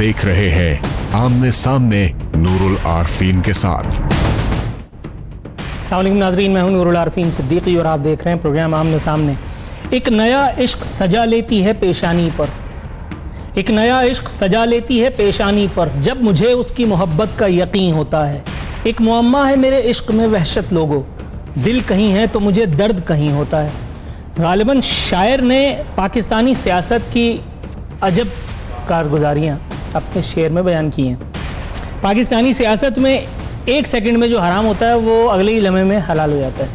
देख रहे हैं आमने सामने नूरुल आरफीन के साथ। अस्सलाम वालेकुम नाज़रीन, मैं हूं नूरुल आरफीन सिद्दीकी और आप देख रहे हैं प्रोग्राम आमने सामने। एक नया इश्क सजा लेती है पेशानी पर, एक नया इश्क सजा लेती है पेशानी पर, जब मुझे उसकी मोहब्बत का यकीन होता है। एक मुअम्मा है मेरे इश्क में वहशत लोगो, दिल कहीं है तो मुझे दर्द कहीं होता है। गालिबन शायर ने पाकिस्तानी सियासत की अजब कारगुजारियाँ अपने शेर में बयान की हैं। पाकिस्तानी सियासत में एक सेकंड में जो हराम होता है वो अगले ही लम्हे में हलाल हो जाता है।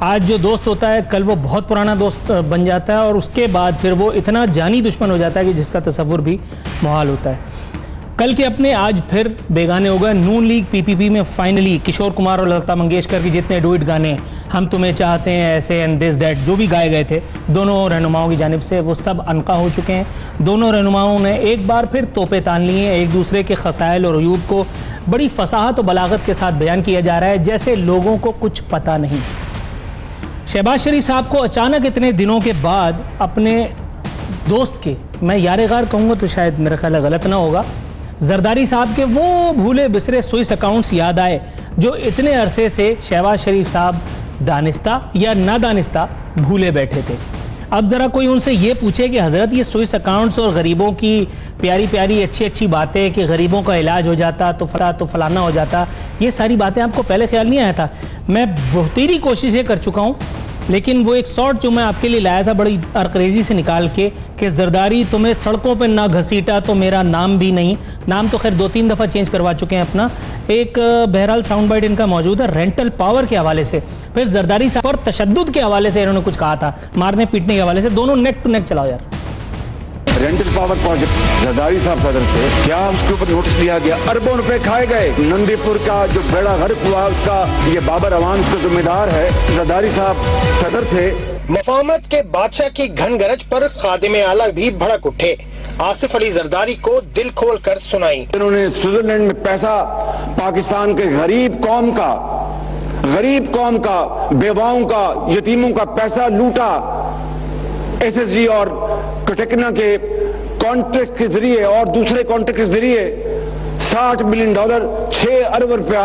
आज जो दोस्त होता है कल वो बहुत पुराना दोस्त बन जाता है और उसके बाद फिर वो इतना जानी दुश्मन हो जाता है कि जिसका तसव्वुर भी मुहाल होता है। कल के अपने आज फिर बेगाने हो गए। नून लीग पीपीपी में फाइनली किशोर कुमार और लता मंगेशकर के जितने डुएट गाने हम तुम्हें चाहते हैं ऐसे एंड दिस दैट जो भी गाए गए थे दोनों रहनुमाओं की जानिब से, वो सब अनका हो चुके हैं। दोनों रहनुमाओं ने एक बार फिर तोपे तान लिए हैं। एक दूसरे के खसाइल और अयूब को बड़ी फसाहत और बलागत के साथ बयान किया जा रहा है जैसे लोगों को कुछ पता नहीं। शहबाज शरीफ साहब को अचानक इतने दिनों के बाद अपने दोस्त के, मैं यारे गार कहूँगा तो शायद मेरा ख्याल गलत ना होगा, जरदारी साहब के वो भूले बिसरे स्विस अकाउंट्स याद आए जो इतने अरसे से शहबाज शरीफ साहब दानिस्ता या नादानिस्ता भूले बैठे थे। अब ज़रा कोई उनसे ये पूछे कि हज़रत ये स्विस अकाउंट्स और गरीबों की प्यारी प्यारी अच्छी अच्छी बातें कि गरीबों का इलाज हो जाता तो फलाना हो जाता, ये सारी बातें आपको पहले ख्याल नहीं आया था। मैं बहुतेरी कोशिशें कर चुका हूँ, लेकिन वो एक शॉट जो मैं आपके लिए लाया था बड़ी अरक्रेजी से निकाल के कि जरदारी तुम्हें सड़कों पे ना घसीटा तो मेरा नाम भी नहीं, नाम तो खैर 2-3 दफ़ा चेंज करवा चुके हैं अपना। एक बहरहाल साउंड बाइट इनका मौजूद है रेंटल पावर के हवाले से, फिर जरदारी साहब और तशद्दुद के हवाले से इन्होंने कुछ कहा था, मारने पीटने के हवाले से। दोनों नेक टू नेक चलाओ यार। रेंटल पावर प्रोजेक्ट जरदारी साहब सदर थे, क्या उसके ऊपर नोटिस लिया गया? अरबों रुपए खाए गए। नंदीपुर का जो बेड़ा गर्क हुआ उसका ये बाबर अवान उसका जिम्मेदार है। जरदारी साहब सदर थे। मफामत के बादशाह की घन गरज पर खादिम आला भी भड़क उठे। आसिफ अली जरदारी को दिल खोल कर सुनाई। इन्होंने स्विट्जरलैंड में पैसा पाकिस्तान के गरीब कौम का बेवाओं का यतीमों का पैसा लूटा। एसएसजी और कटेकना के कॉन्ट्रैक्ट के जरिए और दूसरे कॉन्ट्रैक्ट के जरिए $60 बिलियन, 6 अरब रुपया।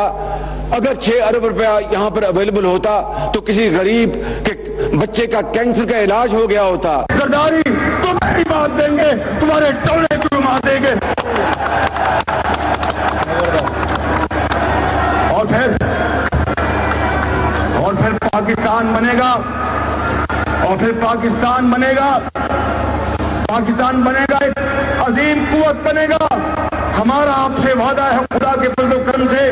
अगर 6 अरब रुपया यहाँ पर अवेलेबल होता तो किसी गरीब के बच्चे का कैंसर का इलाज हो गया होता। जरदारी तुम्हारी बात देंगे, तुम्हारे टोले को मार देंगे। और फिर पाकिस्तान बनेगा, और फिर पाकिस्तान बनेगा एक अजीम कुव्वत बनेगा। हमारा आपसे वादा है खुदा के फजल करम से।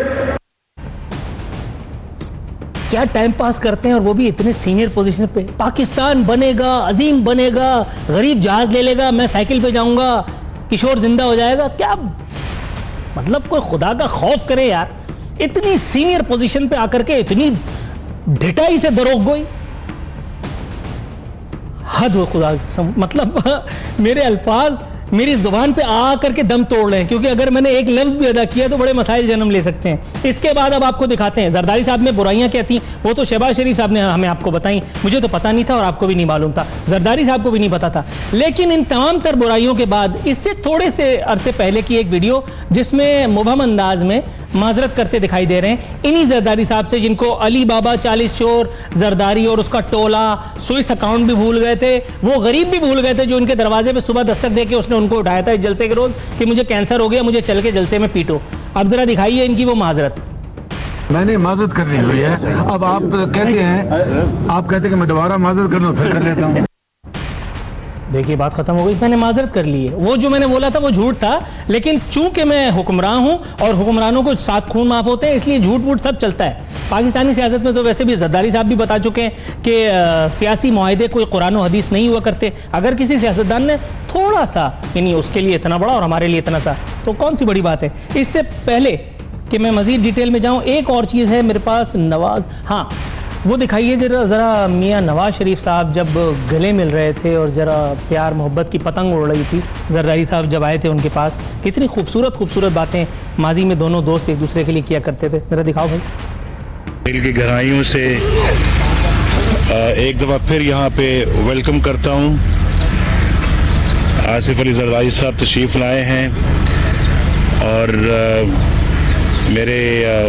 क्या टाइम पास करते हैं और वो भी इतने सीनियर पोजीशन पे। पाकिस्तान बनेगा, अजीम बनेगा, गरीब जहाज ले लेगा, मैं साइकिल पे जाऊंगा, किशोर जिंदा हो जाएगा। क्या मतलब कोई खुदा का खौफ करे यार, इतनी सीनियर पोजीशन पे आकर के इतनी ढिठाई से दरोग गोई, हद हो खुदा। मतलब मेरे अल्फाज मेरी जुबान पे आ करके दम तोड़ रहे हैं, क्योंकि अगर मैंने एक लफ्ज भी अदा किया तो बड़े मसाइल जन्म ले सकते हैं। इसके बाद अब आपको दिखाते हैं जरदारी साहब में बुराइयां क्या थी, वो तो शहबाज शरीफ साहब ने हमें आपको बताई, मुझे तो पता नहीं था और आपको भी नहीं मालूम था, जरदारी साहब को भी नहीं पता था। लेकिन इन तमाम तर बुराइयों के बाद इससे थोड़े से अरसे पहले की एक वीडियो जिसमें मुबहम अंदाज में माजरत करते दिखाई दे रहे हैं इन्हीं जरदारी साहब से, जिनको अली बाबा 40 चोर जरदारी और उसका टोला स्विस अकाउंट भी भूल गए थे, वो गरीब भी भूल गए थे जो इनके दरवाजे पे सुबह दस्तक दे के उसने उनको उठाया था इस जलसे के रोज कि मुझे कैंसर हो गया, मुझे चल के जलसे में पीटो। अब जरा दिखाइए इनकी वो माजरत। मैंने माजरत कर ली हुई है, अब आप कहते हैं कि मैं दोबारा माजरत कर लूं, फिर कर लेता हूं। देखिए बात खत्म हो गई, मैंने माजरत कर ली है। वो जो मैंने बोला था वो झूठ था, लेकिन चूंकि मैं हुक्मरान हूं और हुक्मरानों को 7 खून माफ होते हैं, इसलिए झूठ वूठ सब चलता है। पाकिस्तानी सियासत में तो वैसे भी जरदारी साहब भी बता चुके हैं कि सियासी मुआहदे कोई कुरान और हदीस नहीं हुआ करते। अगर किसी सियासतदान ने थोड़ा सा, यानी उसके लिए इतना बड़ा और हमारे लिए इतना सा, तो कौन सी बड़ी बात है। इससे पहले कि मैं मजीद डिटेल में जाऊँ, एक और चीज़ है मेरे पास, नवाज, हाँ वो दिखाइए ज़रा मियाँ नवाज शरीफ साहब जब गले मिल रहे थे और ज़रा प्यार मोहब्बत की पतंग उड़ रही थी, जरदारी साहब जब आए थे उनके पास, कितनी खूबसूरत बातें माजी में दोनों दोस्त एक दूसरे के लिए किया करते थे। ज़रा दिखाओ भाई। दिल की गहराइयों से एक दफ़ा फिर यहाँ पे वेलकम करता हूँ। आसिफ अली जरदारी साहब तशरीफ़ लाए हैं और मेरे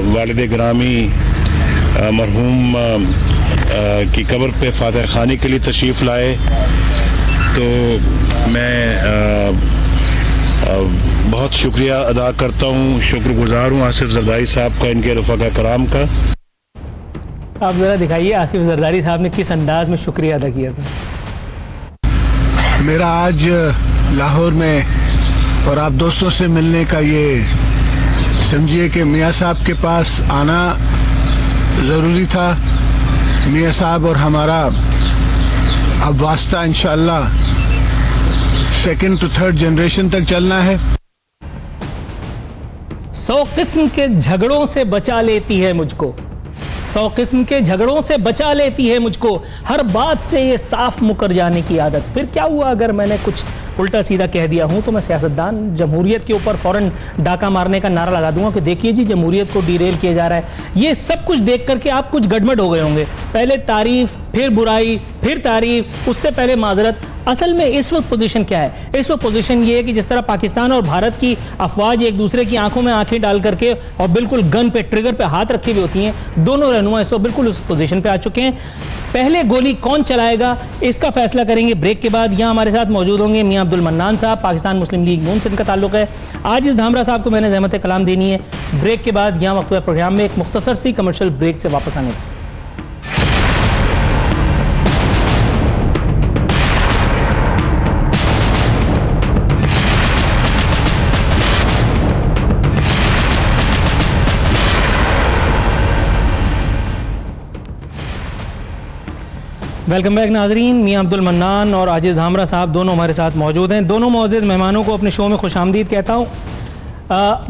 वालिद गिरामी मरहूम की कब्र पे फातिहा खानी के लिए तशरीफ़ लाए, तो मैं बहुत शुक्रिया अदा करता हूँ, शुक्रगुजार हूँ आसिफ जरदारी साहब का, इनके रफ़ा कराम का। आप ज़रा दिखाइए आसिफ जरदारी साहब ने किस अंदाज में शुक्रिया अदा किया था। मेरा आज लाहौर में और आप दोस्तों से मिलने का ये समझिए कि मियाँ साहब के पास आना ज़रूरी था। मियाँ साहब और हमारा अब वास्ता इंशाअल्लाह सेकंड टू थर्ड जनरेशन तक चलना है। 100 किस्म के झगड़ों से बचा लेती है मुझको, 100 किस्म के झगड़ों से बचा लेती है मुझको, हर बात से ये साफ मुकर जाने की आदत। फिर क्या हुआ अगर मैंने कुछ उल्टा सीधा कह दिया हूं तो मैं सियासतदान जमहूरियत के ऊपर फौरन डाका मारने का नारा लगा दूंगा कि देखिए जी जमहूरियत को डिरेल किया जा रहा है। ये सब कुछ देख करके आप कुछ गड़बड़ हो गए होंगे, पहले तारीफ फिर बुराई फिर तारीफ, उससे पहले माजरत। असल में इस वक्त पोजीशन क्या है? इस वक्त पोजीशन ये है कि जिस तरह पाकिस्तान और भारत की अफवाज एक दूसरे की आंखों में आंखें डाल करके और बिल्कुल गन पे ट्रिगर पे हाथ रखे हुए होती हैं, दोनों रहनुमा इस वक्त बिल्कुल उस पोजीशन पे आ चुके हैं। पहले गोली कौन चलाएगा इसका फैसला करेंगे ब्रेक के बाद। यहाँ हमारे साथ मौजूद होंगे मियां अब्दुल मन्नान साहब, पाकिस्तान मुस्लिम लीग नून से इनका ताल्लुक है। आज इस धामरा साहब को मैंने ज़हमत कलाम देनी है। ब्रेक के बाद यहाँ वक्त प्रोग्राम में एक मुख्तसर सी कमर्शियल ब्रेक से वापस आने। वेलकम बैक नाजरीन। मियां अब्दुल मन्नान और आजिज़ धामरा साहब दोनों हमारे साथ मौजूद हैं। दोनों मोअज़्ज़िज़ मेहमानों को अपने शो में खुशामदीद कहता हूँ।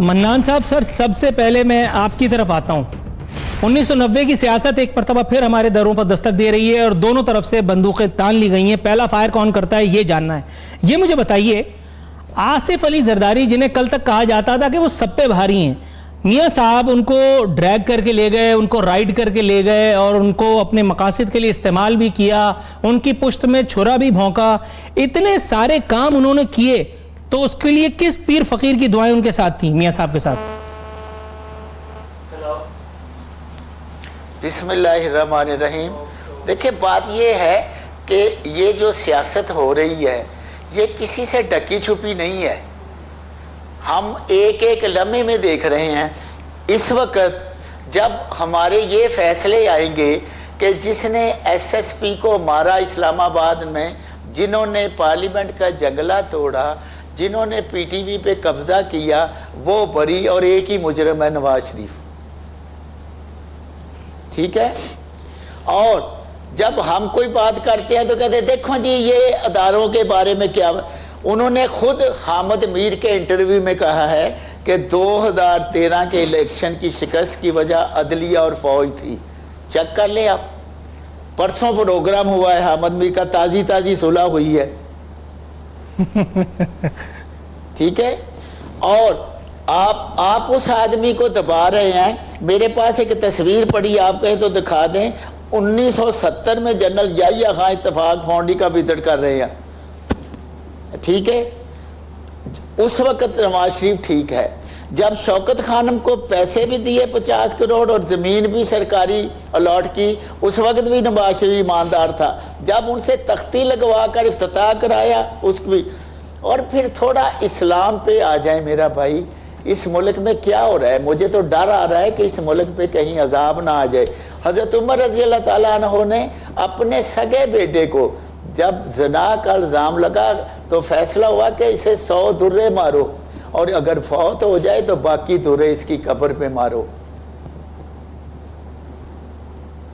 मन्नान साहब, सर सबसे पहले मैं आपकी तरफ आता हूँ। 1990 की सियासत एक मरतबा फिर हमारे दरों पर दस्तक दे रही है और दोनों तरफ से बंदूकें तान ली गई हैं। पहला फायर कौन करता है ये जानना है। ये मुझे बताइए, आसिफ अली जरदारी जिन्हें कल तक कहा जाता था कि वो सब पे भारी हैं, मियाँ साहब उनको ड्रैग करके ले गए, उनको राइड करके ले गए और उनको अपने मकासद के लिए इस्तेमाल भी किया, उनकी पुश्त में छुरा भी भौंका, इतने सारे काम उन्होंने किए, तो उसके लिए किस पीर फकीर की दुआएं उनके साथ थी मियाँ साहब के साथ? बिस्मिल्लाहिर्रहमानिर्रहीम। देखिए, बात ये है कि ये जो सियासत हो रही है ये किसी से ढकी छुपी नहीं है। हम एक एक लम्हे में देख रहे हैं। इस वक्त जब हमारे ये फैसले आएंगे कि जिसने एसएसपी को मारा इस्लामाबाद में, जिन्होंने पार्लियामेंट का जंगला तोड़ा, जिन्होंने पीटीवी पे कब्जा किया, वो बरी और एक ही मुजरिम है नवाज शरीफ। ठीक है। और जब हम कोई बात करते हैं तो कहते हैं देखो जी ये अदारों के बारे में क्या। उन्होंने खुद हामिद मीर के इंटरव्यू में कहा है कि 2013 के इलेक्शन की शिकस्त की वजह अदलिया और फौज थी। चेक कर ले आप, परसों प्रोग्राम हुआ है हामिद मीर का, ताज़ी ताज़ी सुलह हुई है। ठीक है। और आप उस आदमी को दबा रहे हैं। मेरे पास एक तस्वीर पड़ी, आप कहें तो दिखा दें। 1970 में जनरल याहिया खान इत्तफाक फाउंडी का विजिट कर रहे हैं। ठीक है। उस वक्त नवाज शरीफ ठीक है। जब शौकत खानम को पैसे भी दिए 50 करोड़ और ज़मीन भी सरकारी अलॉट की, उस वक्त भी नवाज शरीफ ईमानदार था। जब उनसे तख्ती लगवा कर इफ्तिताह कराया उसको भी। और फिर थोड़ा इस्लाम पे आ जाए मेरा भाई। इस मुल्क में क्या हो रहा है? मुझे तो डर आ रहा है कि इस मुल्क पे कहीं अजाब ना आ जाए। हज़रत उमर रज़ी अल्लाह ताला अन्हु ने अपने सगे बेटे को जब ज़िना का इल्ज़ाम लगा तो फैसला हुआ कि इसे 100 दुर्रे मारो और अगर फौत हो जाए तो बाकी दुर्रे इसकी कब्र पे मारो।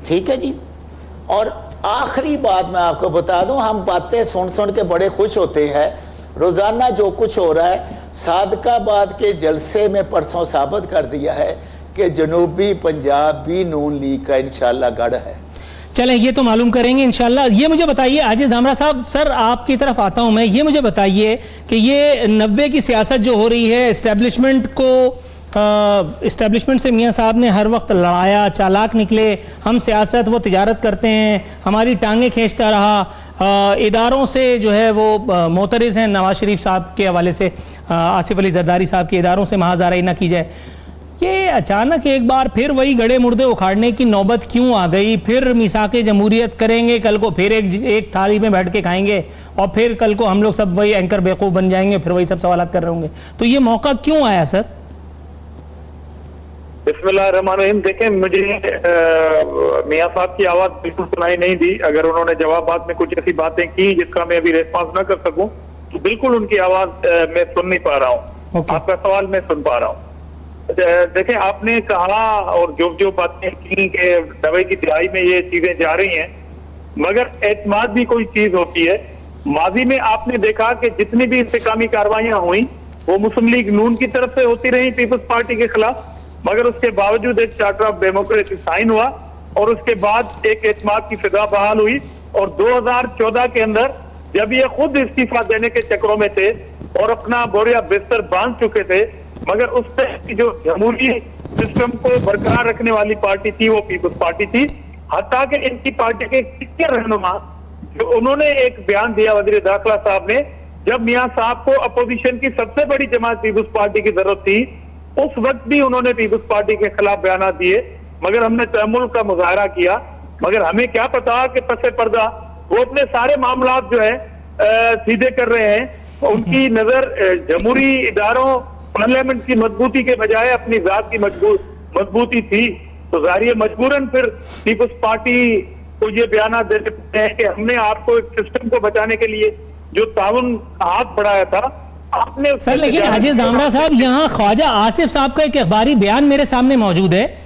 ठीक है जी। और आखिरी बात मैं आपको बता दूं, हम बातें सुन सुन के बड़े खुश होते हैं। रोज़ाना जो कुछ हो रहा है, सादकाबाद के जलसे में परसों साबित कर दिया है कि जनूबी पंजाब भी नून लीग का इंशाल्लाह गढ़ है। चलें, ये तो मालूम करेंगे इंशाल्लाह। ये मुझे बताइए आजिज़ धामरा साहब, सर आपकी तरफ आता हूं मैं। ये मुझे बताइए कि ये 90 की सियासत जो हो रही है, एस्टेब्लिशमेंट को इस्टेब्लिशमेंट से मियाँ साहब ने हर वक्त लड़ाया, चालाक निकले, हम सियासत वो तिजारत करते हैं, हमारी टांगें खींचता रहा, इदारों से जो है वो मोतरज़ हैं नवाज शरीफ साहब के हवाले से, आसिफ अली जरदारी साहब के इदारों से महाज़ाराई ना की जाए। ये अचानक एक बार फिर वही गड़े मुर्दे उखाड़ने की नौबत क्यों आ गई? फिर मिसाके जमहूरियत करेंगे, कल को फिर एक थाली में बैठ के खाएंगे और फिर कल को हम लोग सब वही एंकर बेवकूफ़ बन जाएंगे, फिर वही सब सवाल कर रहे होंगे। तो ये मौका क्यों आया सर? बिस्मिल्लाहिर्रहमानिर्रहीम। देखें, मुझे मियां साहब की आवाज बिल्कुल सुनाई नहीं दी। अगर उन्होंने जवाबात में कुछ ऐसी बातें की जिसका मैं अभी रेस्पॉन्स ना कर सकूं तो बिल्कुल उनकी आवाज मैं सुन नहीं पा रहा हूं। आपका सवाल मैं सुन पा रहा हूं। देखें, आपने कहा और जो जो बातें की कि दवाई की दिहाई में ये चीजें जा रही हैं, मगर एतमाद भी कोई चीज होती है। माजी में आपने देखा कि जितनी भी इंतकामी कार्रवाइयां हुई वो मुस्लिम लीग नून की तरफ से होती रही पीपल्स पार्टी के खिलाफ, मगर उसके बावजूद एक चार्टर ऑफ डेमोक्रेसी साइन हुआ और उसके बाद एक एतमाद की फिजा बहाल हुई। और 2014 के अंदर जब ये खुद इस्तीफा देने के चक्रों में थे और अपना बोरिया बिस्तर बांध चुके थे, मगर उस पर जो जमहूरी सिस्टम को बरकरार रखने वाली पार्टी थी वो पीपल्स पार्टी थी। हत्ता कि इनकी पार्टी के सीनियर रहनुमा जो उन्होंने एक बयान दिया वज़ीर दाखिला साहब ने, जब मियां साहब को अपोजिशन की सबसे बड़ी जमात पीपल्स पार्टी की जरूरत थी, उस वक्त भी उन्होंने पीपल्स पार्टी के खिलाफ बयान दिए, मगर हमने तहम्मुल का मुजाहरा किया। मगर हमें क्या पता कि पसे पर्दा वो अपने सारे मामला जो है सीधे कर रहे हैं। उनकी नजर जमहूरी इदारों, पार्लियामेंट की मजबूती के बजाय अपनी जात की मजबूती थी। तो जाहिर मजबूरन फिर पीपल्स पार्टी को ये बयान देते हैं कि हमने आपको एक सिस्टम को बचाने के लिए जो ताउन हाथ बढ़ाया था आपने सर। लेकिन आजिज दामरा साहब, यहाँ ख्वाजा आसिफ साहब का एक अखबारी बयान मेरे सामने मौजूद है,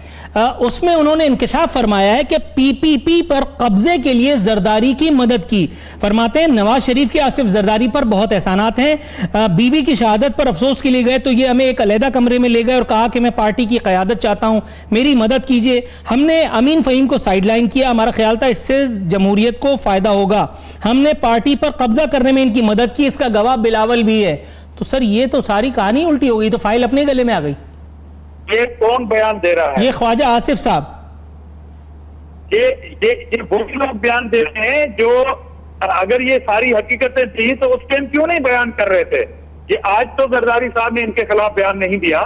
उसमें उन्होंने इंकशाफ फरमाया है कि पीपीपी पर कब्जे के लिए जरदारी की मदद की। फरमाते हैं नवाज शरीफ के आसिफ जरदारी पर बहुत एहसानात हैं, बीबी की शहादत पर अफसोस के लिए गए तो ये हमें एक अलहदा कमरे में ले गए और कहा कि मैं पार्टी की क़यादत चाहता हूं, मेरी मदद कीजिए। हमने अमीन फ़हीम को साइडलाइन किया, हमारा ख्याल था इससे जमहूरियत को फायदा होगा, हमने पार्टी पर कब्जा करने में इनकी मदद की, इसका गवाह बिलावल भी है। तो सर ये तो सारी कहानी उल्टी हो गई, तो फाइल अपने गले में आ गई। ये कौन बयान दे रहा है? ये ख्वाजा आसिफ साहब। ये वो लोग बयान दे रहे हैं जो अगर ये सारी हकीकतें थी तो उस टाइम क्यों नहीं बयान कर रहे थे? ये आज तो जरदारी साहब ने इनके खिलाफ बयान नहीं दिया,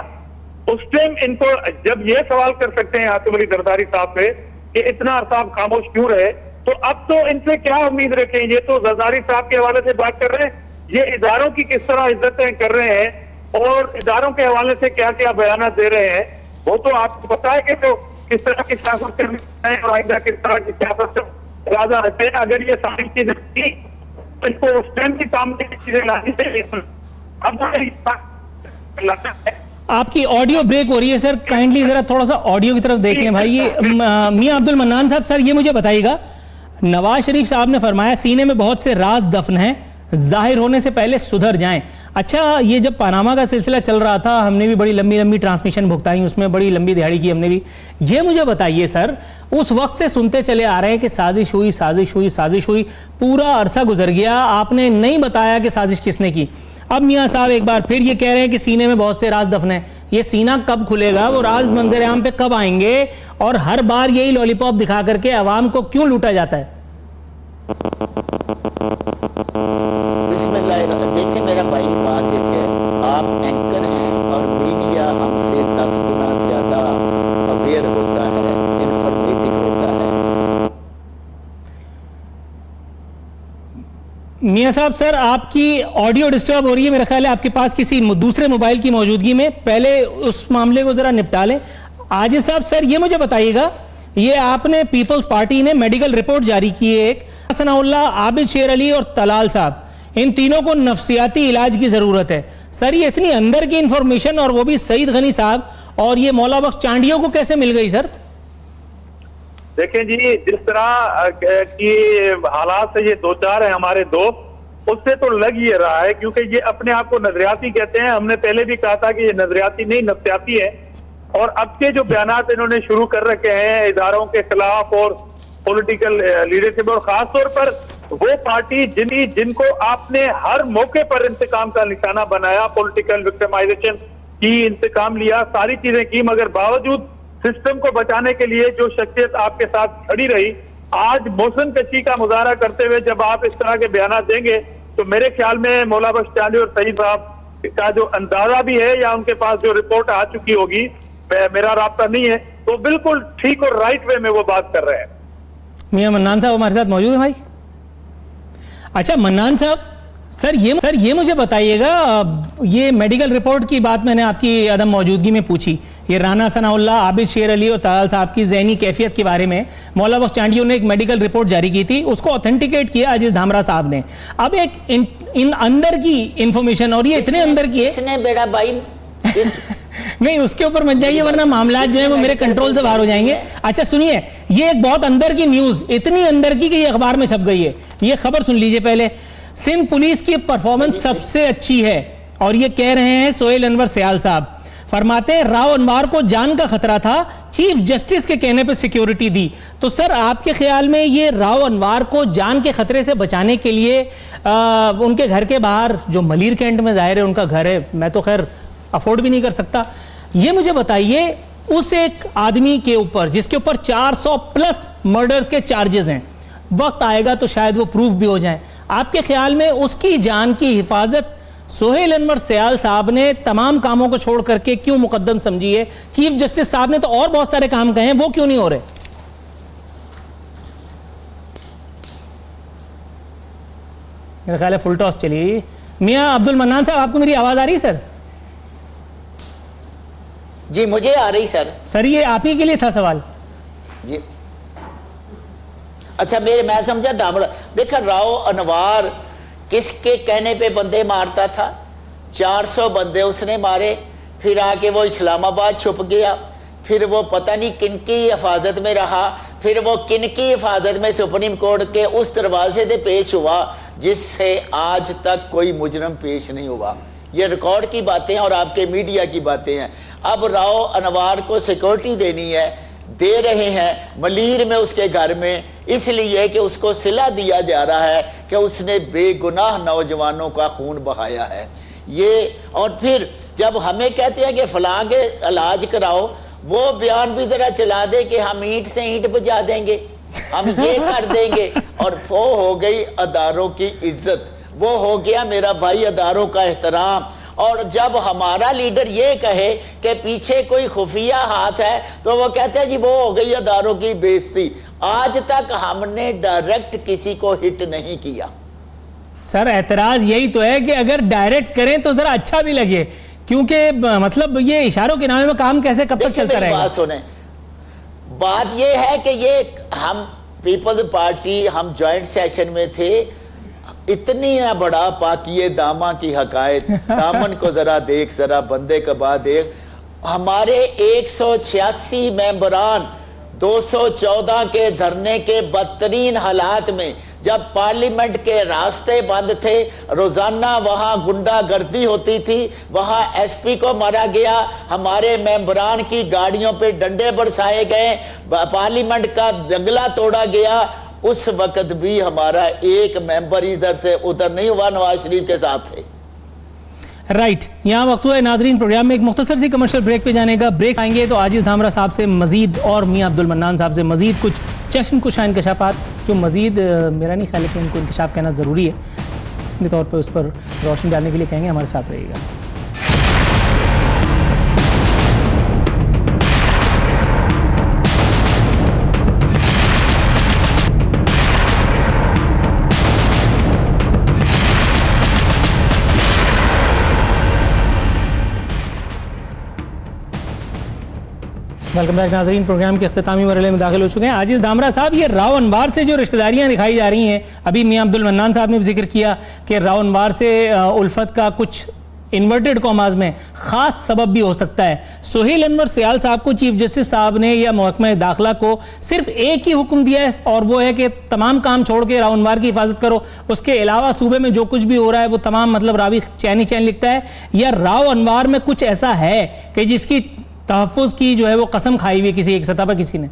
उस टाइम इनको जब ये सवाल कर सकते हैं आसिफ अली जरदारी साहब पे कि इतना अरसा आप खामोश क्यों रहे, तो अब तो इनसे क्या उम्मीद रखें? ये तो जरदारी साहब के हवाले से बात कर रहे हैं, ये इदारों की किस तरह इज्जतें कर रहे हैं और इदारों के हवाले से क्या क्या बयान दे रहे हैं, वो तो आपको पता है कि तो किस तरह की सियासत करनी है और आइंदा किस तरह की सियासत इरादा रखते हैं। अगर ये सारी चीजें थी तो इनको उस टाइम की सामने की चीजें लानी चाहिए। अब आपकी ऑडियो ब्रेक हो रही है सर, काइंडली जरा थोड़ा सा ऑडियो की तरफ देख लें भाई। ये मियां अब्दुल मन्नान साहब, सर ये मुझे बताइएगा, नवाज शरीफ साहब ने फरमाया सीने में बहुत से राज दफन हैं, जाहिर होने से पहले सुधर जाएं। अच्छा, ये जब पनामा का सिलसिला चल रहा था हमने भी बड़ी लंबी लंबी ट्रांसमिशन भुगताई, उसमें बड़ी लंबी दिहाड़ी की हमने भी। ये मुझे बताइए सर, उस वक्त से सुनते चले आ रहे हैं कि साजिश हुई, साजिश हुई, साजिश हुई, पूरा अरसा गुजर गया, आपने नहीं बताया कि साजिश किसने की। अब मियाँ साहब एक बार फिर ये कह रहे हैं कि सीने में बहुत से राज दफन है। ये सीना कब खुलेगा, वो राज मंजर आम पे कब आएंगे, और हर बार यही लॉलीपॉप दिखा करके अवाम को क्यों लूटा जाता है? देखिए मेरा भाई, बात ये है, आप एंकर हैं और मीडिया हमसे 10 गुना ज्यादा अवेयर होता है, इंफॉर्मेटिव होता है। मियां साहब, सर आपकी ऑडियो डिस्टर्ब हो रही है, मेरा ख्याल है आपके पास किसी दूसरे मोबाइल की मौजूदगी में, पहले उस मामले को जरा निपटा लें। आजिज साहब, सर ये मुझे बताइएगा, ये आपने पीपल्स पार्टी ने मेडिकल रिपोर्ट जारी की है, एक सनाउल्लाह, आबिद शेर अली और तलाल साहब, इन तीनों को नफ्सियाती इलाज की जरूरत है। सर ये इतनी अंदर की इंफॉर्मेशन, और वो भी सईद गनी साहब और ये मौला बख्श चांडियों को कैसे मिल गई सर? देखें जी, जिस तरह की हालात से ये दो चार है हमारे दोस्त, उससे तो लग ये रहा है, क्योंकि ये अपने आप को नजरियाती कहते हैं। हमने पहले भी कहा था कि ये नजरियाती नहीं नफ्सियाती है, और अब के जो बयानात इन्होंने शुरू कर रखे हैं इदारों के खिलाफ और पॉलिटिकल लीडरशिप, और खासतौर पर वो पार्टी जिनको आपने हर मौके पर इंतकाम का निशाना बनाया, पॉलिटिकल विक्टिमाइजेशन की, इंतकाम लिया, सारी चीजें की, मगर बावजूद सिस्टम को बचाने के लिए जो शख्सियत आपके साथ खड़ी रही, आज मोहसिन कशी का मुजाहरा करते हुए जब आप इस तरह के बयान देंगे तो मेरे ख्याल में मौला बख्श चांदी और सईद साहब का जो अंदाजा भी है या उनके पास जो रिपोर्ट आ चुकी होगी, मेरा राब्ता नहीं है, तो बिल्कुल ठीक और राइट वे में वो बात कर रहे हैं। मियां मन्नान साहब हमारे साथ मौजूद है भाई। अच्छा मन्नान साहब, सर ये मुझे बताइएगा, ये मेडिकल रिपोर्ट की बात मैंने आपकी अदम मौजूदगी में पूछी, ये राना सनाउल्लाह, आबिद शेर अली और ताल साहब की ज़हनी कैफियत के बारे में मौला बख्श चांडियों ने एक मेडिकल रिपोर्ट जारी की थी, उसको ऑथेंटिकेट किया अजीज धामरा साहब ने। अब एक इन अंदर की इंफॉर्मेशन, और ये इतने अंदर की है बेड़ा भाई नहीं, उसके ऊपर मत जाइए वरना मामला जो है वो मेरे कंट्रोल से बाहर हो जाएंगे। अच्छा सुनिए, ये एक बहुत अंदर की न्यूज, इतनी अंदर की कि ये अखबार में छप गई है। ये खबर सुन लीजिए पहले। सिंध पुलिस की परफॉर्मेंस सबसे अच्छी है, और ये कह रहे हैं सोहेल अनवर सयाल साहब। फरमाते हैं राव अनवार को जान का खतरा था, चीफ जस्टिस के कहने पे सिक्योरिटी दी। तो सर आपके ख्याल में ये राव अनवार को जान के खतरे से बचाने के लिए उनके घर के बाहर, जो मलीर कैंट में जाहिर है उनका घर है, मैं तो खैर अफोर्ड भी नहीं कर सकता, ये मुझे बताइए उस एक आदमी के ऊपर जिसके ऊपर 400 प्लस मर्डर्स के चार्जेस हैं, वक्त आएगा तो शायद वो प्रूफ भी हो जाए, आपके ख्याल में उसकी जान की हिफाजत सोहेल अनवर सयाल साहब ने तमाम कामों को छोड़ करके क्यों मुकद्दम समझी है? चीफ जस्टिस साहब ने तो और बहुत सारे काम कहे हैं, वो क्यों नहीं हो रहे? मेरा ख्याल है फुल टॉस चली। मियां अब्दुल मन्नान साहब, आपको मेरी आवाज आ रही है सर? जी मुझे आ रही सर। सर ये आप ही के लिए था सवाल जी। अच्छा मैं समझा दामड़ा। देखा राव अनवार किसके कहने पे बंदे मारता था? 400 बंदे उसने मारे, फिर आके वो इस्लामाबाद छुप गया, फिर वो पता नहीं किनकी हिफाजत में रहा, फिर वो किनकी हिफाजत में सुप्रीम कोर्ट के उस दरवाजे से पेश हुआ जिससे आज तक कोई मुजरम पेश नहीं हुआ। ये रिकॉर्ड की बातें और आपके मीडिया की बातें हैं। अब राव अनवार को सिक्योरिटी देनी है, दे रहे हैं मलीर में उसके घर में, इसलिए कि उसको सिला दिया जा रहा है कि उसने बेगुनाह नौजवानों का खून बहाया है। ये और फिर जब हमें कहते हैं कि फलां के इलाज कराओ, वो बयान भी जरा चला दे कि हम ईंट से ईंट बजा देंगे, हम ये कर देंगे, और वो हो गई अदारों की इज्जत, वो हो गया मेरा भाई अदारों का एहतराम। और जब हमारा लीडर ये कहे कि पीछे कोई खुफिया हाथ है तो वो कहते हैं जी वो हो गई अदारों की बेइज्जती। आज तक हमने डायरेक्ट किसी को हिट नहीं किया। सर एतराज यही तो है कि अगर डायरेक्ट करें तो जरा अच्छा भी लगे, क्योंकि मतलब ये इशारों के नामे में काम कैसे कब तक चलता रहेगा? बात सुने, बात ये है कि ये हम पीपल्स पार्टी, हम जॉइंट सेशन में थे, इतनी ना बड़ा पाकिए दामा की हकायत, दामन को जरा देख, जरा बंदे का बात देख। हमारे 186 मेंबरान 214 के धरने के बदतरीन हालात में, जब पार्लियामेंट के रास्ते बंद थे, रोजाना वहां गुंडागर्दी होती थी, वहां एसपी को मारा गया, हमारे मेंबरान की गाड़ियों पे डंडे बरसाए गए, पार्लियामेंट का जंगला तोड़ा गया, उस वक्त भी हमारा एक मेंबर इधर से उधर नहीं हुआ, नवाज शरीफ के साथ थे। राइट, यहाँ वक्त हुआ है नाजरीन प्रोग्राम में एक मुख्तसर सी कमर्शियल ब्रेक पे जाने का। ब्रेक आएंगे तो आजिज धामरा साहब से मजीद और मियां अब्दुल मन्नान साहब से मजीद कुछ चश्म कुशा इंकशाफात, जो मजीद मेरा नहीं ख्याल है कि इनको इंकशाफ कहना ज़रूरी है, अपने तौर पर उस पर रोशनी डालने के लिए कहेंगे। हमारे साथ रहिएगा। वेलकम बैक नाजरीन, प्रोग्राम के अख्तामी मरहले में दाखिल हो चुके हैं। आजिज धामरा साहब, ये राव अनवार से जो रिश्तेदारियां दिखाई जा रही हैं, अभी मियां अब्दुल मन्नान साहब ने भी जिक्र किया कि राव अनवार से उल्फत का कुछ इन्वर्टेड कॉमाज में खास सबब भी हो सकता है। सोहेल अनवर सयाल साहब को चीफ जस्टिस साहब ने या महकमा दाखिला को सिर्फ एक ही हुक्म दिया है, और वो है कि तमाम काम छोड़ के राव अनवार की हिफाजत करो, उसके अलावा सूबे में जो कुछ भी हो रहा है वो तमाम, मतलब रावी चैन ही चैन लिखता है, या राव अनवार में कुछ ऐसा है कि जिसकी तहफ़्फ़ुज़ की जो है वो कसम खाई हुई किसी एक सतह पर किसी ने?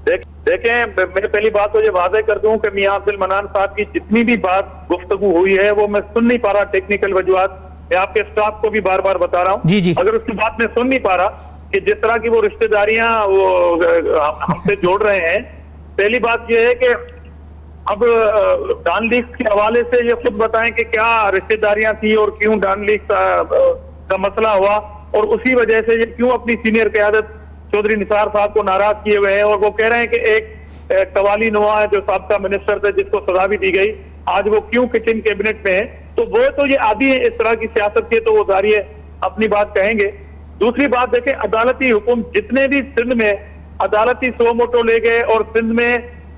देखें, मैं पहली बात तो ये वाज़ेह कर दूं कि मियां अब्दुल मन्नान साहब की जितनी भी बात गुफ्तगू हुई है वो मैं सुन नहीं पा रहा, टेक्निकल वजूहात, मैं आपके स्टाफ को भी बार बार बता रहा हूँ, जी जी, अगर उसकी बात मैं सुन नहीं पा रहा कि जिस तरह की वो रिश्तेदारियां वो हमसे जोड़ रहे हैं, पहली बात ये है कि अब डॉन लीग के हवाले से ये खुद बताएं कि क्या रिश्तेदारियां थी और क्यों डॉन लीग का मसला हुआ, और उसी वजह से ये क्यों अपनी सीनियर क़यादत चौधरी निसार साहब को नाराज किए हुए हैं। और वो कह रहे हैं कि एक कवाली नुआ जो साबका मिनिस्टर थे जिसको सजा भी दी गई, आज वो क्यों किचन कैबिनेट में है। तो वो तो ये आदि है इस तरह की सियासत के, तो वो जारी है अपनी बात कहेंगे। दूसरी बात देखें, अदालती हुक्म जितने भी सिंध में अदालती सो मोटो ले गए, और सिंध में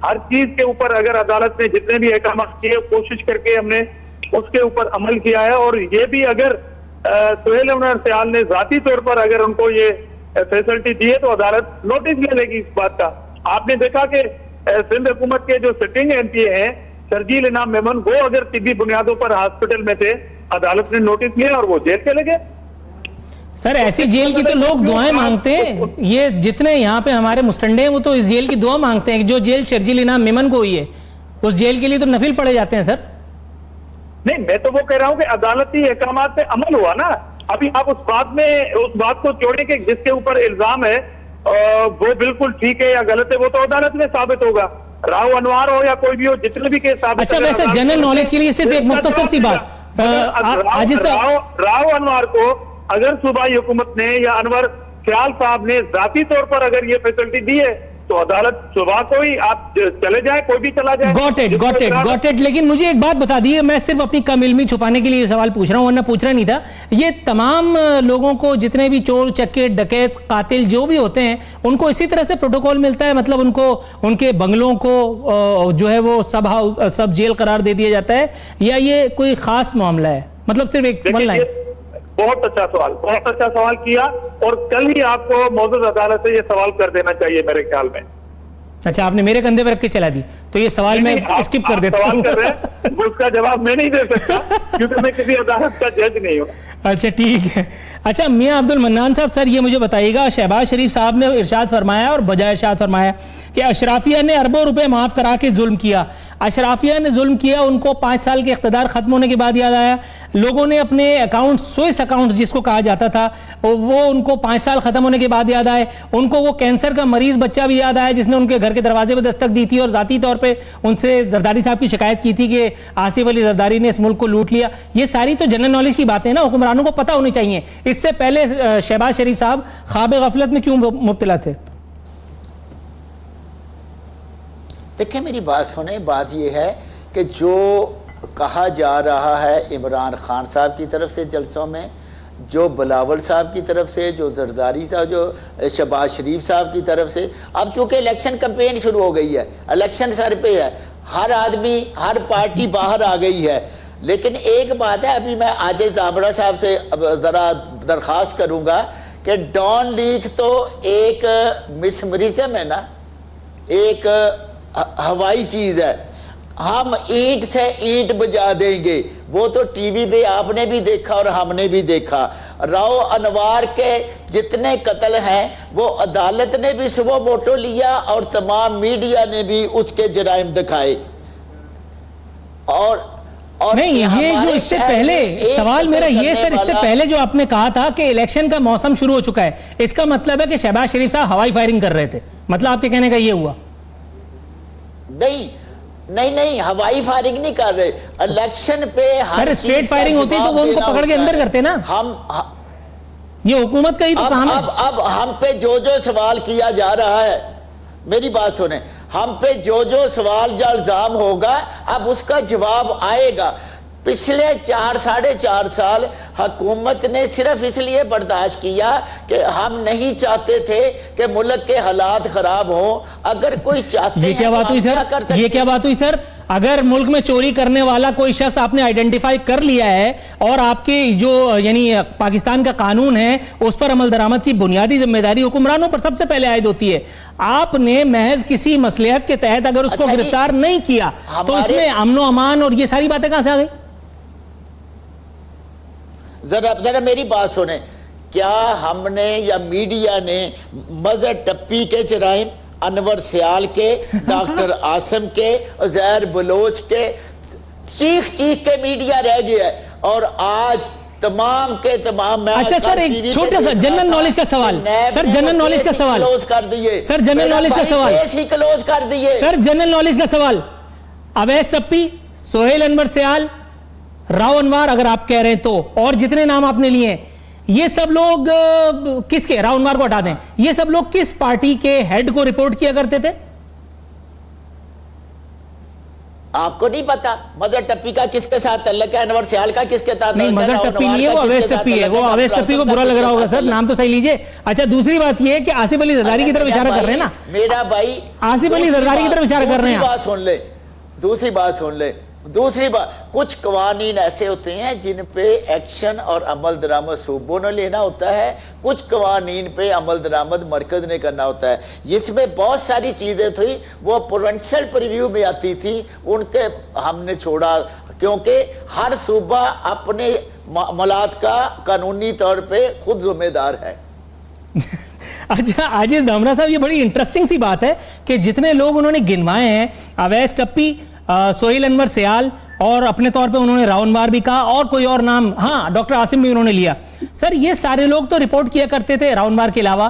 हर चीज के ऊपर अगर अदालत ने जितने भी अहकाम किए कोशिश करके हमने उसके ऊपर अमल किया है। और ये भी अगर सुहेल अनवर सियाल ने जाती तौर पर अगर उनको ये फैसिलिटी दी है तो अदालत नोटिस ले लेगी इस बात का। आपने देखा कि सिंध हुकूमत के जो सिटिंग एमपी हैं शर्जील इनाम मेमन, वो अगर तिब्बी बुनियादों पर हॉस्पिटल में थे, अदालत ने नोटिस लिया और वो जेल चले गए। सर ऐसी जेल की तो लोग दुआएं मांगते हैं, ये जितने यहाँ पे हमारे मुस्टंडे हैं वो तो इस जेल की दुआ मांगते हैं कि जो जेल शर्जील इनाम मेमन को हुई है उस जेल के लिए तो नफिल पड़े जाते हैं। सर नहीं, मैं तो वो कह रहा हूँ कि अदालती अहकाम पे अमल हुआ ना। अभी आप उस बात को जोड़े कि जिसके ऊपर इल्जाम है वो बिल्कुल ठीक है या गलत है, वो तो अदालत में साबित होगा। राव अनवर हो या कोई भी हो, जितने भी केस साबित। अच्छा, वैसे जनरल नॉलेज के लिए सिर्फ एक मुख्तसर सी बात, राव अनवर को अगर सूबाई हुकूमत ने या अनवर ख्याल साहब ने जाती तौर पर अगर ये फैसिलिटी दी है तो अदालत सुबह को ही आप चले जाए, कोई भी चला जाए। Got it. लेकिन मुझे एक बात बता दी, मैं सिर्फ अपनी कम इल्मी छुपाने के लिए सवाल पूछ रहा हूं, वरना पूछ रहा नहीं था। ये तमाम लोगों को, जितने भी चोर चक्के डकैत कातिल जो भी होते हैं, उनको इसी तरह से प्रोटोकॉल मिलता है? मतलब उनको उनके बंगलों को जो है वो सब जेल करार दे दिया जाता है, या ये कोई खास मामला है? मतलब सिर्फ एक वन लाइन। बहुत अच्छा सवाल किया, और कल ही आपको मौजूद अदालत से ये सवाल कर देना चाहिए मेरे ख्याल में। अच्छा, आपने मेरे कंधे पर रख के चला दी, तो ये सवाल मैं स्किप कर देता हूं। सवाल कर रहे हैं, उसका जवाब मैं नहीं दे सकता क्योंकि मैं किसी अदालत का जज नहीं हूं। अच्छा ठीक है। अच्छा मियां अब्दुल मन्नान साहब, सर ये मुझे बताइएगा, शहबाज शरीफ साहब ने इरशाद फरमाया और बजाय इरशाद फरमाया कि अशराफिया ने अरबों रुपए माफ करा के जुल्म किया। अशराफिया ने जुल्म किया, उनको 5 साल के इख्तिदार खत्म होने के बाद याद आया। लोगों ने अपने अकाउंट, स्विस अकाउंट जिसको कहा जाता था, वो उनको 5 साल खत्म होने के बाद याद आए। उनको वो कैंसर का मरीज बच्चा भी याद आया जिसने उनके घर के दरवाजे पर दस्तक दी थी और जाती तौर पर उनसे जरदारी साहब की शिकायत की थी कि आसिफ अली जरदारी ने इस मुल्क को लूट लिया। ये सारी तो जनरल नॉलेज की बातें ना, हुक्मरानों को पता होनी चाहिए। इससे पहले शहबाज शरीफ साहब ख्वाब गफलत में क्यों मुब्तला थे? देखिए मेरी बात सुने, बात यह है कि जो कहा जा रहा है इमरान खान साहब की तरफ से जलसों में, जो बिलावल साहब की तरफ से, जो जरदारी साहब, जो शहबाज शरीफ साहब की तरफ से, अब चूंकि इलेक्शन कैंपेन शुरू हो गई है, इलेक्शन सर पे है, हर आदमी, हर पार्टी बाहर आ गई है। लेकिन एक बात है, अभी मैं आजिज दाबड़ा साहब से ज़रा दरख्वास्त करूँगा कि डॉन लीग तो एक मिसमरिज्म है ना, एक हवाई चीज़ है। हम ईंट से ईंट बजा देंगे, वो तो टीवी पे आपने भी देखा और हमने भी देखा। राव अनवर के जितने कत्ल हैं वो अदालत ने भी सुबह मोटो लिया और तमाम मीडिया ने भी उसके जराइम दिखाए। और नहीं, ये जो इससे पहले सवाल मेरा ये सर, इससे पहले जो आपने कहा था कि इलेक्शन का मौसम शुरू हो चुका है, इसका मतलब है कि शहबाज शरीफ साहब हवाई फायरिंग कर रहे थे, मतलब आपके कहने का ये हुआ? नहीं, हवाई फायरिंग नहीं कर रहे। इलेक्शन पे हर स्ट्रेट फायरिंग होती तो वो उनको पकड़ के अंदर करते ना। ये हुकूमत का ही तो काम है। अब हम पे जो सवाल किया जा रहा है, मेरी बात सुने, हम पे जो सवाल जो इल्जाम होगा अब उसका जवाब आएगा। पिछले 4-4.5 साल हुकूमत ने सिर्फ इसलिए बर्दाश्त किया कि हम नहीं चाहते थे कि मुल्क के हालात खराब हो। अगर कोई चाहते हैं, ये क्या बात हुई सर? ये क्या बात हुई सर? अगर मुल्क में चोरी करने वाला कोई शख्स आपने आइडेंटिफाई कर लिया है और आपके जो यानी पाकिस्तान का कानून है उस पर अमल दरामद की बुनियादी जिम्मेदारी हुक्मरानों पर सबसे पहले आयद होती है। आपने महज किसी मसलहत के तहत अगर उसको गिरफ्तार नहीं किया तो इसमें अमनो अमान और ये सारी बातें कहां से आ गई? जरा मेरी बात सुने, क्या हमने या मीडिया ने मजहर टप्पी के जराइम, अनवर सियाल के, डॉक्टर आसिम के, उज़ैर बलोच के, चीख के मीडिया रह गया है। और आज तमाम के तमाम। मैं अच्छा सर, एक छोटा सा जनरल नॉलेज का सवाल सर, जनरल नॉलेज का सवाल क्लोज कर दिए सर, जनरल नॉलेज का सवाल क्लोज कर दिए सर, जनरल नॉलेज का सवाल। अवैस टप्पी, सोहेल अनवर सयाल, राव अनवर, अगर आप कह रहे हैं तो, और जितने नाम आपने लिए हैं, ये सब लोग किसके, राव अनवर को हटा दें, ये सब लोग किस पार्टी के हेड को रिपोर्ट किया करते थे? आपको नहीं पता मदर टप्पी का किसके साथ तल्लक है, अनवर सयाल का किसके साथ? नहीं, मदर टप्पी नहीं है, वो अवैस टप्पी है। वो अवैस टप्पी को बुरा लग रहा होगा सर, नाम तो सही लीजिए। अच्छा, दूसरी बात ये है कि आसिफ अली जरदारी की तरफ इशारा कर रहे हैं ना, मेरा भाई आसिफ अली जरदारी की तरफ इशारा कर रहे हैं। बात सुन ले, दूसरी बात सुन ले, दूसरी बात, कुछ कवानीन ऐसे होते हैं जिन पे एक्शन और अमल दरामद सूबों ने लेना होता है, कुछ कवानीन पे अमल दरामद मरकज ने करना होता है। इसमें बहुत सारी चीज़ें थी वो प्रोविंशियल प्रीव्यू में आती थी, उनके हमने छोड़ा क्योंकि हर सूबा अपने मामलात का कानूनी तौर पे खुद जिम्मेदार है। अच्छा आजिज दामरा साहब, ये बड़ी इंटरेस्टिंग सी बात है कि जितने लोग उन्होंने गिनवाए हैं, अवैस टप्पी, सोहेल अनवर सयाल, और अपने तौर पे उन्होंने राव अनवर भी कहा, और कोई और नाम, हाँ डॉक्टर आसिम भी उन्होंने लिया। सर ये सारे लोग तो रिपोर्ट किया करते थे राव अनवर के अलावा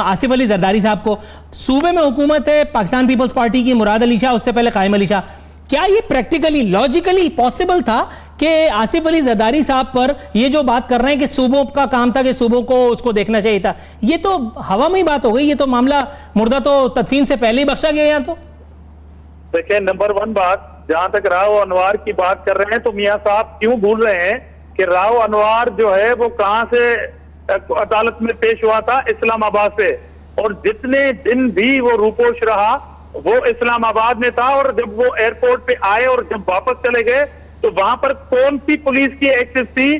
आसिफ अली जरदारी साहब को। सूबे में हुकूमत है पाकिस्तान पीपल्स पार्टी की, मुराद अली शाह, उससे पहले कायम अली शाह। क्या ये प्रैक्टिकली लॉजिकली पॉसिबल था कि आसिफ अली जरदारी साहब पर ये जो बात कर रहे हैं कि सूबों का काम था कि सूबों को उसको देखना चाहिए था, ये तो हवा में ही बात हो गई, ये तो मामला मुर्दा तो तदफीन से पहले ही बख्शा गया। यहाँ तो देखिए, नंबर 1 बात, जहां तक राव अनवर की बात कर रहे हैं तो मियां साहब क्यों भूल रहे हैं कि राव अनवर जो है वो कहां से अदालत में पेश हुआ था? इस्लामाबाद से। और जितने दिन भी वो रूपोश रहा वो इस्लामाबाद में था, और जब वो एयरपोर्ट पे आए और जब वापस चले गए तो वहां पर कौन सी पुलिस की एक्सेस थी?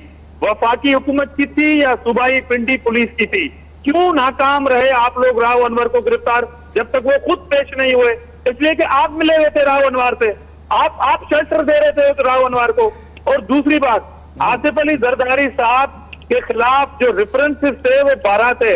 वफाकी हुकूमत की थी या सूबाई पिंडी पुलिस की थी? क्यों नाकाम रहे आप लोग राव अनवर को गिरफ्तार जब तक वो खुद पेश नहीं हुए? इसलिए कि आप मिले हुए थे राव अनवर से, आप शेल्टर दे रहे थे राव अनवर को। और दूसरी बात, आसिफ अली जरदारी साहब के खिलाफ जो रेफरेंसेस थे वो 12 थे।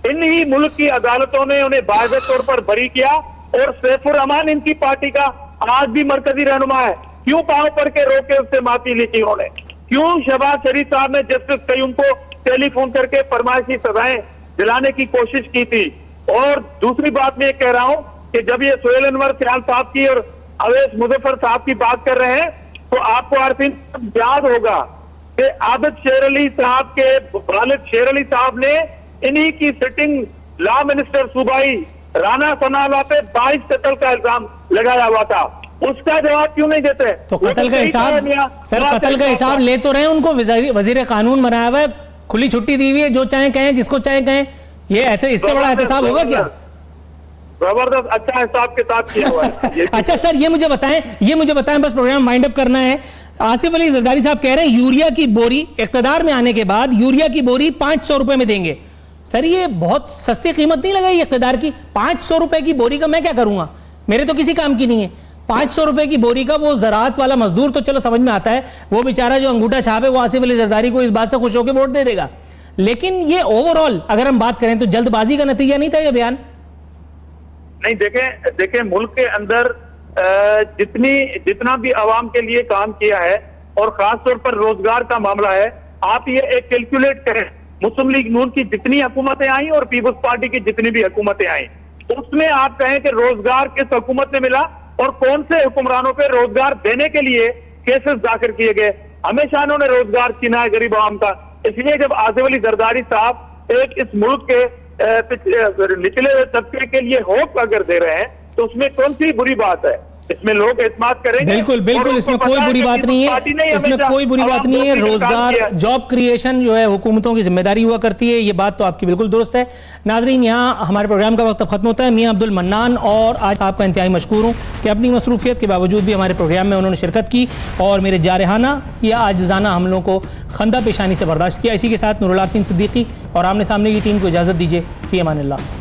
इन्हीं मुल्क की अदालतों ने उन्हें बाकायदा तौर पर बरी किया, और सैफुर रहमान इनकी पार्टी का आज भी मरकजी रहनुमा है। क्यों पांव पर के रोके उससे माफी ली थी उन्होंने? क्यों शहबाज शरीफ साहब ने जस्टिस कयूम को टेलीफोन करके फरमाइशी सजाएं दिलाने की कोशिश की थी? और दूसरी बात मैं कह रहा हूं कि जब ये सोहेल अनवर सयाल साहब की और अवैस मुजफ्फर साहब की बात कर रहे हैं तो आपको आरफीन याद होगा कि आबिद शेर अली साहब के वालिद शेर अली साहब ने इन्हीं की सिटिंग लॉ मिनिस्टर सूबाई राना सनाला पे 22 कत्ल का इल्जाम लगाया हुआ था। उसका जवाब क्यों नहीं देते? तो कत्ल का हिसाब सर, कत्ल का हिसाब ले तो रहे हैं, उनको वजीर कानून बनाया हुआ है, खुली छुट्टी दी हुई है, जो चाहे कहें, जिसको चाहे कहें। ये इससे बड़ा एहतसाब होगा क्या? जबरदस्त अच्छा हिसाब किताब किया हुआ है। अच्छा सर, ये मुझे बताएं, बस प्रोग्राम वाइंड अप करना है। आसिफ अली जरदारी साहब कह रहे हैं यूरिया की बोरी इख्तिदार में आने के बाद यूरिया की बोरी 500 रुपए में देंगे। सर ये बहुत सस्ती कीमत नहीं लगाई इख्तिदार की? 500 रुपए की बोरी का मैं क्या करूंगा? मेरे तो किसी काम की नहीं है। 500 रुपए की बोरी का वो ज़राअत वाला मजदूर तो चलो समझ में आता है, वो बेचारा जो अंगूठा छाप है वो आसिफ अली जरदारी को इस बात से खुश होकर वोट दे देगा। लेकिन ये ओवरऑल अगर हम बात करें तो जल्दबाजी का नतीजा नहीं था ये बयान? नहीं, देखें मुल्क के अंदर जितना भी आवाम के लिए काम किया है और खासतौर पर रोजगार का मामला है, आप ये एक कैलकुलेट करें, मुस्लिम लीग नून की जितनी हुकूमतें आई और पीपल्स पार्टी की जितनी भी हुकूमतें आई, उसमें आप कहें कि रोजगार किस हुकूमत में मिला और कौन से हुक्मरानों पे रोजगार देने के लिए केसेस दाखिल किए गए? हमेशा इन्होंने रोजगार छीना है गरीब आवाम का। इसलिए जब आसिफ अली जरदारी साहब एक इस मुल्क के निचले हुए तबके के लिए होप अगर दे रहे हैं तो उसमें कौन सी बुरी बात है? इसमें लोग एतमाद करेंगे। बिल्कुल इसमें कोई बुरी बात नहीं है, इसमें कोई बुरी बात नहीं है। रोजगार, जॉब क्रिएशन जो है हुकूमतों की जिम्मेदारी हुआ करती है, ये बात तो आपकी बिल्कुल दुरुस्त है। नाजरीन, यहाँ हमारे प्रोग्राम का वक्त खत्म होता है। मियां अब्दुल मन्नान और आज साहब का इंतहाई मशकूर हूँ कि अपनी मसरूफियत के बावजूद भी हमारे प्रोग्राम में उन्होंने शिरकत की और मेरे जारहाना या आजिज़ाना हमलों को खंदा पेशानी से बर्दाश्त किया। इसी के साथ नूरुल आरफीन सिद्दीकी और आमने सामने की टीम को इजाज़त दीजिए। फ़ी अमानिल्लाह।